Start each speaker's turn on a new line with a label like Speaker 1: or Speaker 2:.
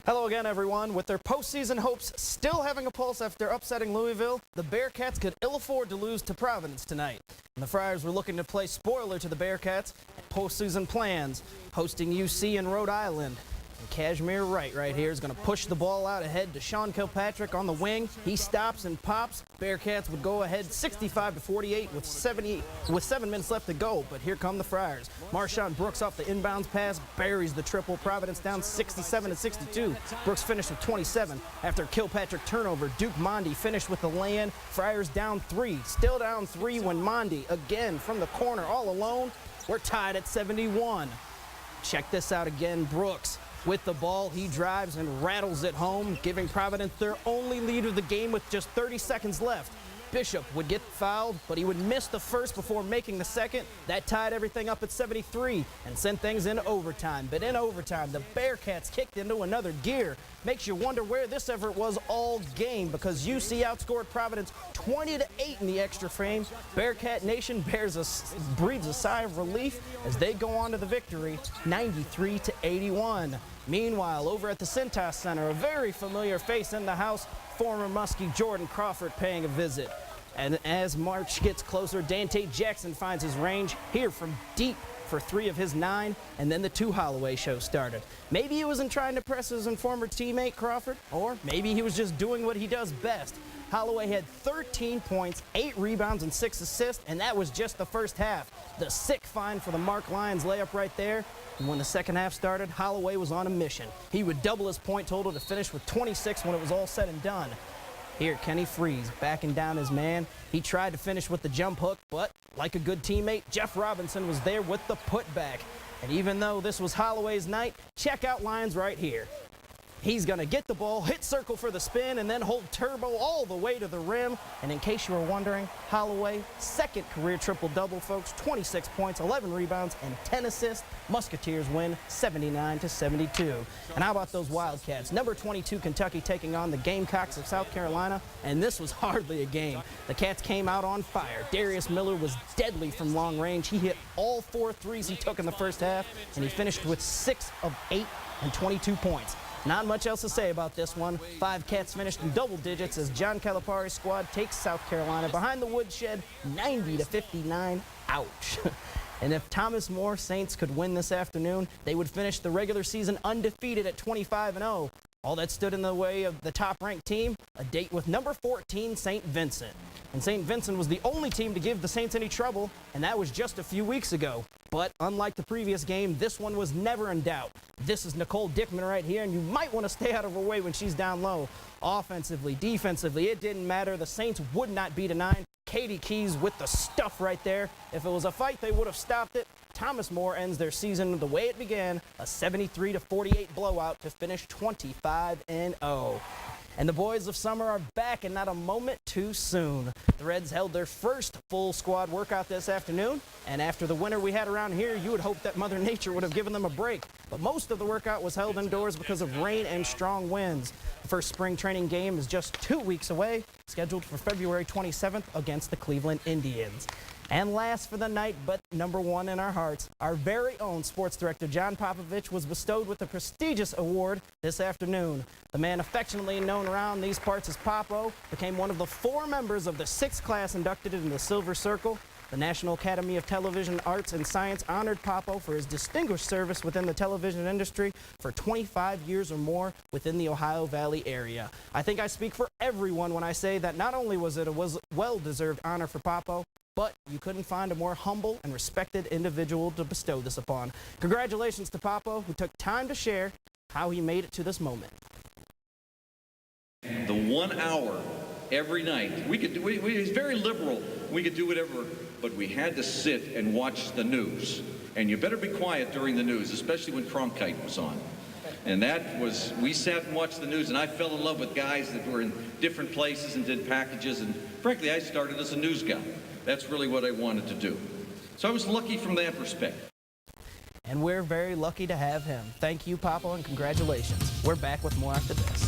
Speaker 1: Hello again, everyone. With their postseason hopes still having a pulse after upsetting Louisville, the Bearcats could ill afford to lose to Providence tonight. And the Friars were looking to play spoiler to the Bearcats and postseason plans, hosting UC in Rhode Island. And Cashmere right here is going to push the ball out ahead to Sean Kilpatrick on the wing. He stops and pops. Bearcats would go ahead 65-48 with 7 minutes left to go. But here come the Friars. Marshawn Brooks off the inbounds pass buries the triple. Providence down 67-62. Brooks finished with 27. After Kilpatrick turnover, Duke Mondi finished with the lay-in. Friars down 3. Still down 3 when Mondi, again from the corner all alone. We're tied at 71. Check this out again. Brooks with the ball, he drives and rattles it home, giving Providence their only lead of the game with just 30 seconds left. Bishop would get fouled, but he would miss the first before making the second. That tied everything up at 73 and sent things in overtime. But in overtime, the Bearcats kicked into another gear. Makes you wonder where this effort was all game, because UC outscored Providence 20-8 in the extra frame. Bearcat Nation breathes a sigh of relief as they go on to the victory, 93-81. Meanwhile, over at the Cintas Center, a very familiar face in the house, former Muskie Jordan Crawford paying a visit. And as March gets closer, Dante Jackson finds his range here from deep for 3 of his 9, and then the 2 Holloway show started. Maybe he wasn't trying to press his former teammate Crawford, or maybe he was just doing what he does best. Holloway had 13 points, 8 rebounds, and 6 assists, and that was just the first half. The sick find for the Mark Lyons layup right there. And when the second half started, Holloway was on a mission. He would double his point total to finish with 26 when it was all said and done. Here, Kenny Freeze backing down his man. He tried to finish with the jump hook, but like a good teammate, Jeff Robinson was there with the putback. And even though this was Holloway's night, check out Lyons right here. He's going to get the ball, hit circle for the spin, and then hold turbo all the way to the rim. And in case you were wondering, Holloway, second career triple-double, folks, 26 points, 11 rebounds, and 10 assists. Musketeers win 79-72. And how about those Wildcats? Number 22 Kentucky taking on the Gamecocks of South Carolina, and this was hardly a game. The Cats came out on fire. Darius Miller was deadly from long range. He hit all 4 threes he took in the first half, and he finished with 6 of 8 and 22 points. Not much else to say about this one. 5 Cats finished in double digits as John Calipari's squad takes South Carolina behind the woodshed 90-59. Ouch. And if Thomas More Saints could win this afternoon, they would finish the regular season undefeated at 25-0. All that stood in the way of the top-ranked team, a date with number 14 St. Vincent. And St. Vincent was the only team to give the Saints any trouble, and that was just a few weeks ago. But unlike the previous game, this one was never in doubt. This is Nicole Dickman right here, and you might want to stay out of her way when she's down low. Offensively, defensively, it didn't matter. The Saints would not beat a 9. Katie Keys with the stuff right there. If it was a fight, they would have stopped it. Thomas More ends their season the way it began, a 73-48 blowout to finish 25-0. And the boys of summer are back, and not a moment too soon. The Reds held their first full squad workout this afternoon, and after the winter we had around here, you would hope that Mother Nature would have given them a break. But most of the workout was held indoors because of rain and strong winds. The first spring training game is just 2 weeks away, scheduled for February 27th against the Cleveland Indians. And last for the night, but number 1 in our hearts, our very own sports director, John Popovich, was bestowed with a prestigious award this afternoon. The man affectionately known around these parts as Popo became one of the 4 members of the 6th class inducted into the Silver Circle. The National Academy of Television Arts and Science honored Popo for his distinguished service within the television industry for 25 years or more within the Ohio Valley area. I think I speak for everyone when I say that not only was it a well-deserved honor for Popo, but you couldn't find a more humble and respected individual to bestow this upon. Congratulations to Popo, who took time to share how he made it to this moment.
Speaker 2: The 1 hour every night, he's very liberal. We could do whatever, but we had to sit and watch the news. And you better be quiet during the news, especially when Cronkite was on. And we sat and watched the news, and I fell in love with guys that were in different places and did packages. And frankly, I started as a news guy. That's really what I wanted to do. So I was lucky from that perspective.
Speaker 1: And we're very lucky to have him. Thank you, Popo, and congratulations. We're back with more after this.